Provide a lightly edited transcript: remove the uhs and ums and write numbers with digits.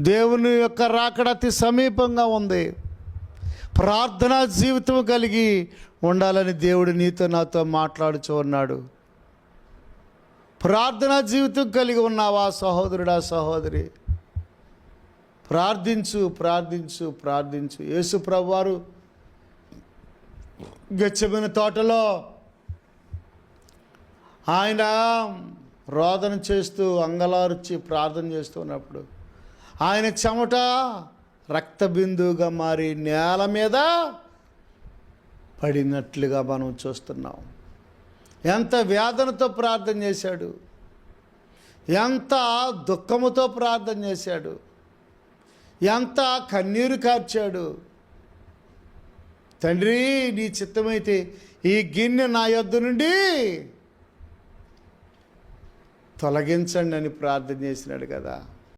దేవుని యొక్క రాకడ అతి సమీపంగా ఉంది. ప్రార్థనా జీవితం కలిగి ఉండాలని దేవుడు నీతో నాతో మాట్లాడుచూ ఉన్నాడు. ప్రార్థనా జీవితం కలిగి ఉన్నావా సహోదరుడా, సహోదరి? ప్రార్థించు, ప్రార్థించు, ప్రార్థించు. యేసు ప్రభువారు గెత్సేమనే తోటలో ఆయన రోదన చేస్తూ అంగలార్చి ప్రార్థన చేస్తూ ఉన్నప్పుడు ఆయన చెమట రక్త బిందువుగా మారి నేల మీద పడినట్లుగా మనం చూస్తున్నాం. ఎంత వేదనతో ప్రార్థన చేశాడు, ఎంత దుఃఖముతో ప్రార్థన చేశాడు, ఎంత కన్నీరు కార్చాడు. తండ్రి, నీ చిత్తమైతే ఈ గిన్నె నా యొద్ద నుండి తొలగించండి అని ప్రార్థన చేసినాడు కదా.